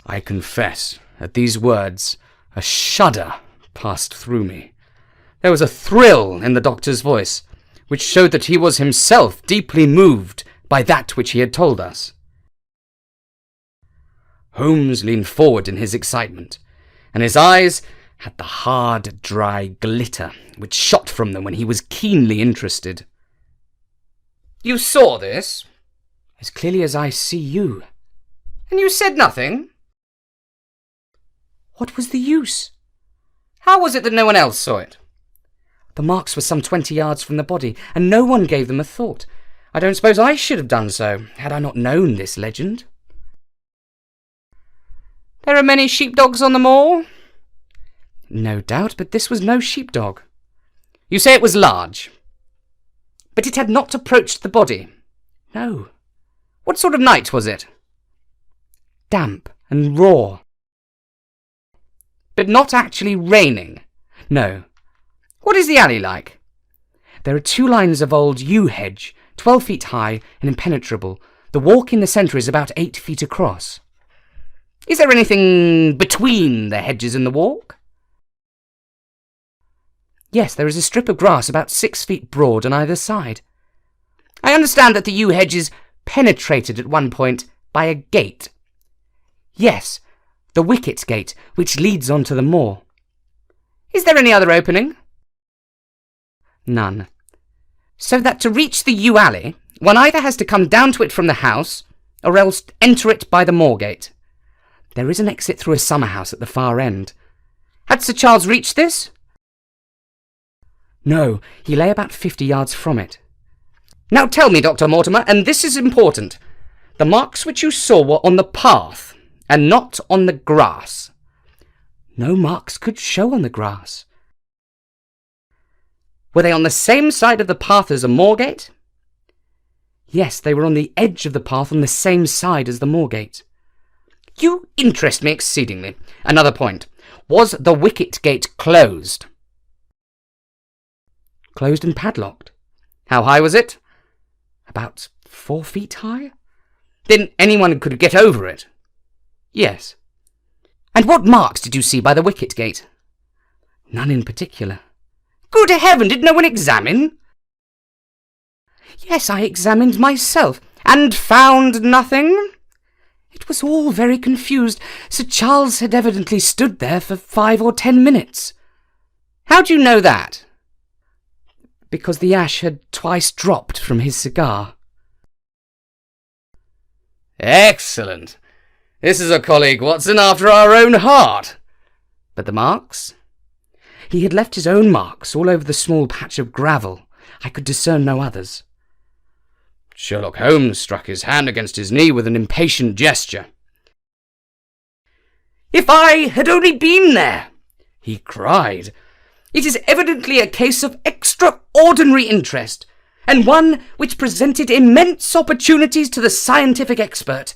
I confess, at these words, a shudder passed through me. There was a thrill in the doctor's voice, which showed that he was himself deeply moved by that which he had told us. Holmes leaned forward in his excitement, and his eyes had the hard, dry glitter which shot from them when he was keenly interested. "You saw this?" "As clearly as I see you." "And you said nothing?" "What was the use?" "How was it that no one else saw it?" "The marks were some 20 yards from the body, and no one gave them a thought. I don't suppose I should have done so, had I not known this legend." "There are many sheepdogs on the moor?" "No doubt, but this was no sheepdog." "You say it was large? But it had not approached the body?" "No." "What sort of night was it?" "Damp and raw." "But not actually raining?" "No." "What is the alley like?" "There are 2 lines of old yew hedge, 12 feet high and impenetrable. The walk in the centre is about 8 feet across." "Is there anything between the hedges and the walk?" "Yes, there is a strip of grass about 6 feet broad on either side." "I understand that the yew hedge is penetrated at one point by a gate." "Yes, the wicket gate, which leads on to the moor." "Is there any other opening?" "None." "So that to reach the yew alley, one either has to come down to it from the house, or else enter it by the moor gate." "There is an exit through a summer house at the far end." "Had Sir Charles reached this?" "No, he lay about 50 yards from it." "Now tell me, Dr. Mortimer, and this is important, the marks which you saw were on the path, and not on the grass." "No marks could show on the grass." "Were they on the same side of the path as the moor gate?" "Yes, they were on the edge of the path on the same side as the moor gate." "You interest me exceedingly. Another point. Was the wicket gate closed?" "Closed and padlocked." "How high was it?" "About 4 feet high." "Then anyone could get over it?" "Yes." "And what marks did you see by the wicket gate?" "None in particular." "Good heaven, did no one examine?" "Yes, I examined myself." "And found nothing?" "It was all very confused. Sir Charles had evidently stood there for 5 or 10 minutes." "How do you know that?" "Because the ash had twice dropped from his cigar." "Excellent. This is a colleague, Watson, after our own heart. But the marks?" "He had left his own marks all over the small patch of gravel. I could discern no others." Sherlock Holmes struck his hand against his knee with an impatient gesture. "If I had only been there!" he cried. "It is evidently a case of extraordinary interest, and one which presented immense opportunities to the scientific expert.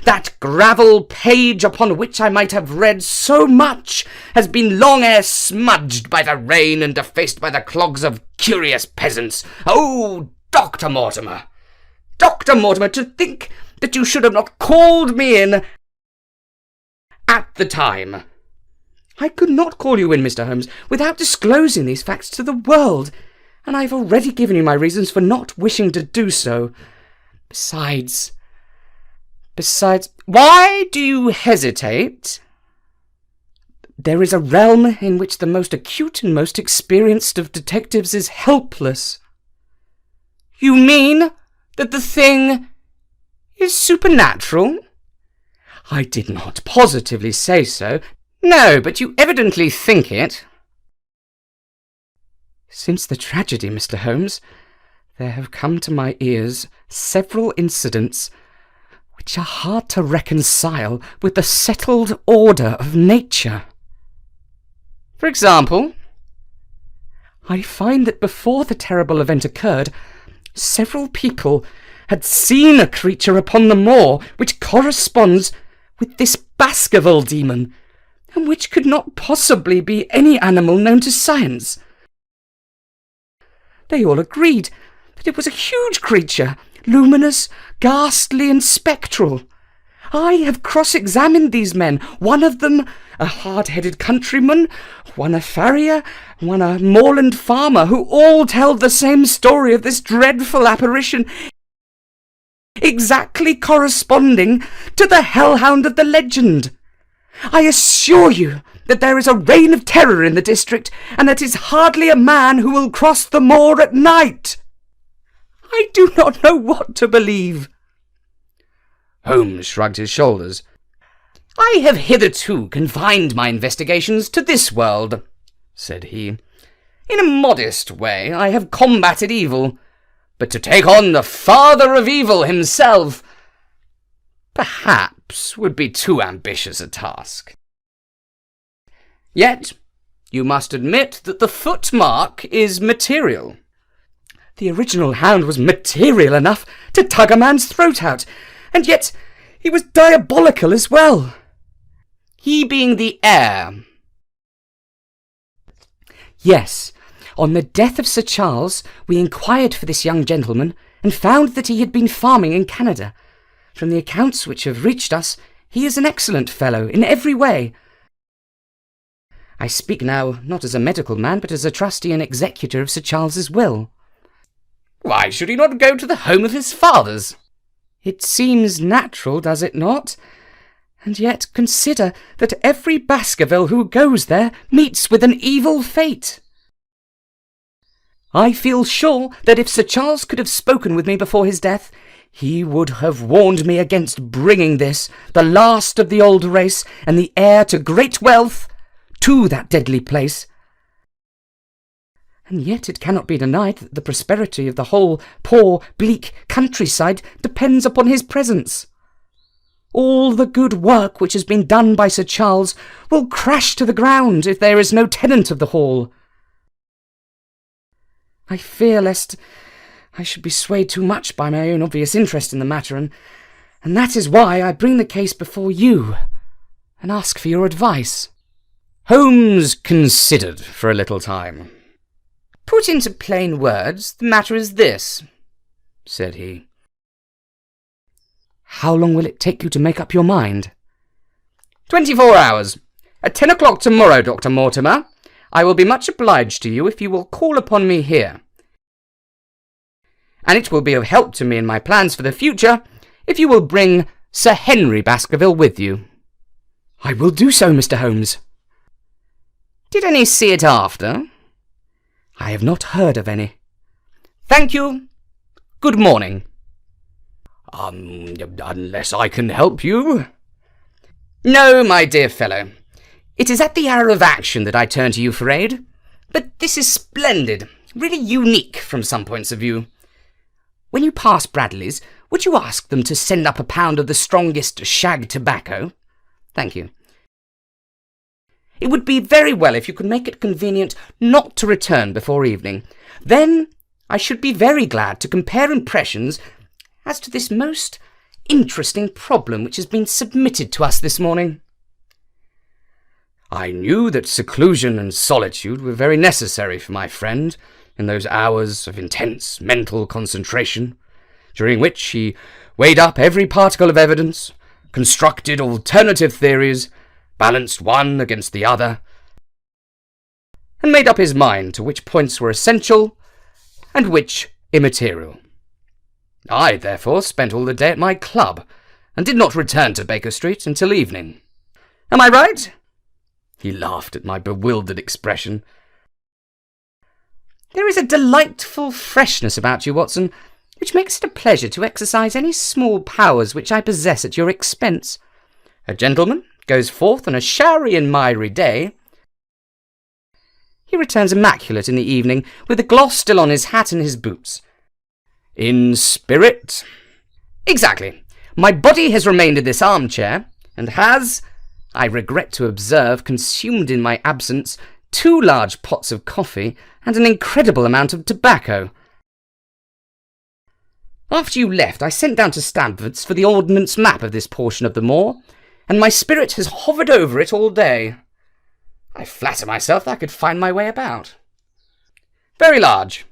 That gravel page upon which I might have read so much has been long ere smudged by the rain and defaced by the clogs of curious peasants. Oh, Dr. Mortimer! Dr. Mortimer, to think that you should have not called me in at the time." "I could not call you in, Mr. Holmes, without disclosing these facts to the world, and I have already given you my reasons for not wishing to do so. Besides... Why do you hesitate?" "There is a realm in which the most acute and most experienced of detectives is helpless." "You mean that the thing is supernatural?" "I did not positively say so." "No, but you evidently think it." "Since the tragedy, Mr. Holmes, there have come to my ears several incidents which are hard to reconcile with the settled order of nature." "For example?" "I find that before the terrible event occurred, several people had seen a creature upon the moor which corresponds with this Baskerville demon, and which could not possibly be any animal known to science. They all agreed that it was a huge creature, luminous, ghastly, and spectral. I have cross-examined these men, one of them a hard-headed countryman, one a farrier, one a moorland farmer, who all tell the same story of this dreadful apparition, exactly corresponding to the hellhound of the legend. I assure you that there is a reign of terror in the district, and that is hardly a man who will cross the moor at night. I do not know what to believe." Holmes shrugged his shoulders. "I have hitherto confined my investigations to this world," said he. "In a modest way I have combated evil, but to take on the father of evil himself perhaps would be too ambitious a task. Yet you must admit that the footmark is material." The original hound was material enough to tug a man's throat out, and yet he was diabolical as well. "He being the heir?" "Yes. On the death of Sir Charles, we inquired for this young gentleman, and found that he had been farming in Canada. From the accounts which have reached us, he is an excellent fellow in every way. I speak now not as a medical man, but as a trustee and executor of Sir Charles's will." "Why should he not go to the home of his fathers?" "It seems natural, does it not? And yet consider that every Baskerville who goes there meets with an evil fate. I feel sure that if Sir Charles could have spoken with me before his death, he would have warned me against bringing this, the last of the old race, and the heir to great wealth, to that deadly place. And yet it cannot be denied that the prosperity of the whole poor, bleak countryside depends upon his presence. All the good work which has been done by Sir Charles will crash to the ground if there is no tenant of the hall. I fear lest I should be swayed too much by my own obvious interest in the matter, and that is why I bring the case before you and ask for your advice." Holmes considered for a little time. "Put into plain words, the matter is this," said he. "How long will it take you to make up your mind?" 24 hours. At 10 o'clock tomorrow, Dr. Mortimer. I will be much obliged to you if you will call upon me here. And it will be of help to me in my plans for the future if you will bring Sir Henry Baskerville with you." "I will do so, Mr. Holmes." "Did any see it after?" "I have not heard of any." "Thank you. Good morning." Unless I can help you?" "No, my dear fellow. It is at the hour of action that I turn to you for aid. But this is splendid, really unique from some points of view. When you pass Bradley's, would you ask them to send up a pound of the strongest shag tobacco? Thank you. It would be very well if you could make it convenient not to return before evening. Then I should be very glad to compare impressions as to this most interesting problem which has been submitted to us this morning." I knew that seclusion and solitude were very necessary for my friend in those hours of intense mental concentration, during which he weighed up every particle of evidence, constructed alternative theories, balanced one against the other, and made up his mind to which points were essential and which immaterial. I, therefore, spent all the day at my club, and did not return to Baker Street until evening. Am I right?" He laughed at my bewildered expression. "There is a delightful freshness about you, Watson, which makes it a pleasure to exercise any small powers which I possess at your expense. A gentleman goes forth on a showery and miry day. He returns immaculate in the evening, with the gloss still on his hat and his boots. In spirit?" "Exactly. My body has remained in this armchair, and has, I regret to observe, consumed in my absence 2 large pots of coffee and an incredible amount of tobacco. After you left, I sent down to Stamford's for the ordnance map of this portion of the moor, and my spirit has hovered over it all day. I flatter myself that I could find my way about." "Very large."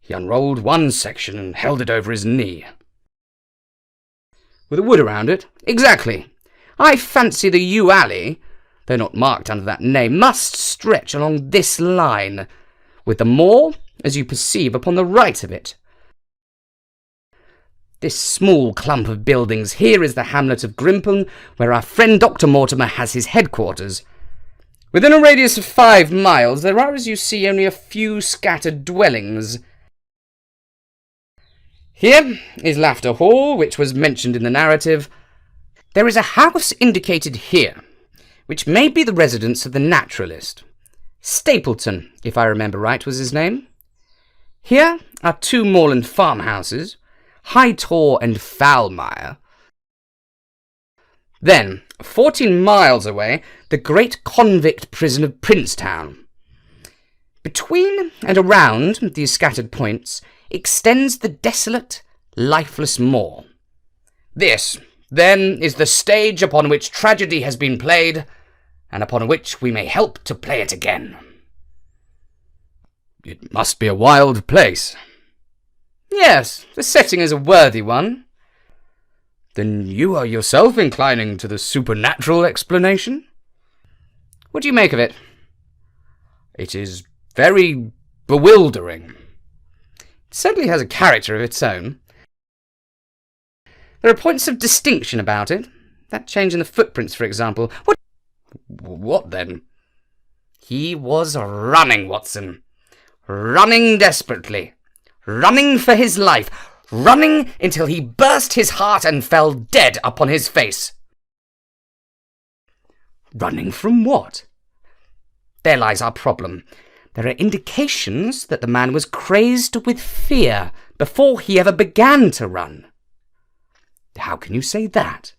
He unrolled one section and held it over his knee. with a wood around it. Exactly. I fancy the yew alley, though not marked under that name, must stretch along this line, with the moor, as you perceive, upon the right of it. This small clump of buildings here is the hamlet of Grimpen, where our friend Dr. Mortimer has his headquarters. Within a radius of 5 miles, there are, as you see, only a few scattered dwellings. Here is Laughter Hall, which was mentioned in the narrative. There is a house indicated here, which may be the residence of the naturalist. Stapleton, if I remember right, was his name. Here are 2 moorland farmhouses, High Tor and Foulmire. Then, 14 miles away, the great convict prison of Princetown. Between and around these scattered points extends the desolate, lifeless moor. This, then, is the stage upon which tragedy has been played, and upon which we may help to play it again. It must be a wild place. Yes, the setting is a worthy one. Then you are yourself inclining to the supernatural explanation? What do you make of it? It is very bewildering. It certainly has a character of its own. There are points of distinction about it. That change in the footprints, for example. What then? He was running, Watson. Running desperately. Running for his life. Running until he burst his heart and fell dead upon his face. Running from what? There lies our problem. There are indications that the man was crazed with fear before he ever began to run. How can you say that?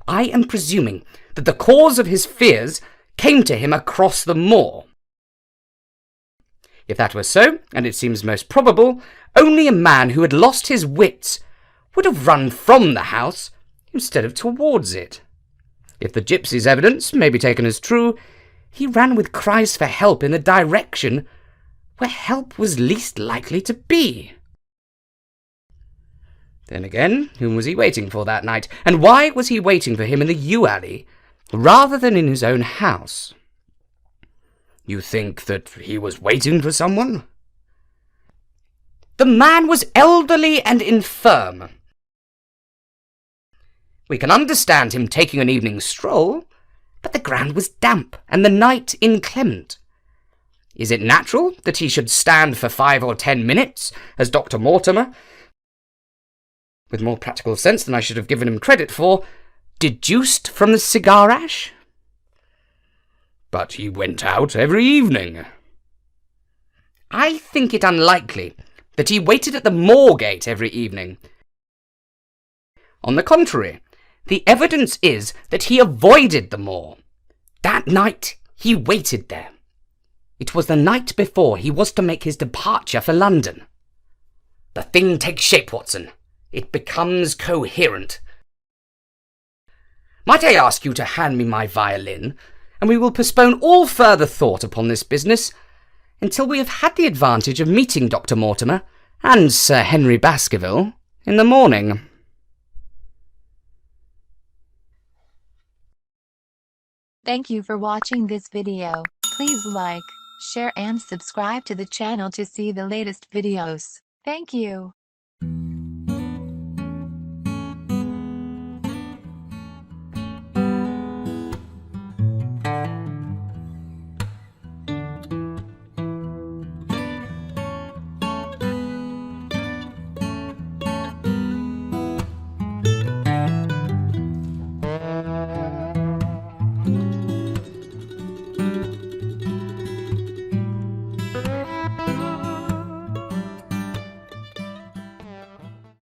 I am presuming that the cause of his fears came to him across the moor. If that were so, and it seems most probable, only a man who had lost his wits would have run from the house instead of towards it. If the gypsy's evidence may be taken as true, he ran with cries for help in the direction where help was least likely to be. Then again, whom was he waiting for that night, and why was he waiting for him in the yew alley rather than in his own house? You think that he was waiting for someone? The man was elderly and infirm. We can understand him taking an evening stroll, but the ground was damp and the night inclement. Is it natural that he should stand for 5 or 10 minutes, as Dr. Mortimer, with more practical sense than I should have given him credit for, deduced from the cigar ash? But he went out every evening. I think it unlikely that he waited at the Moorgate every evening. On the contrary, the evidence is that he avoided the moor. That night he waited there. It was the night before he was to make his departure for London. The thing takes shape, Watson. It becomes coherent. Might I ask you to hand me my violin, and we will postpone all further thought upon this business until we have had the advantage of meeting Dr. Mortimer and Sir Henry Baskerville in the morning. Thank you for watching this video. Please like, share and subscribe to the channel to see the latest videos. Thank you.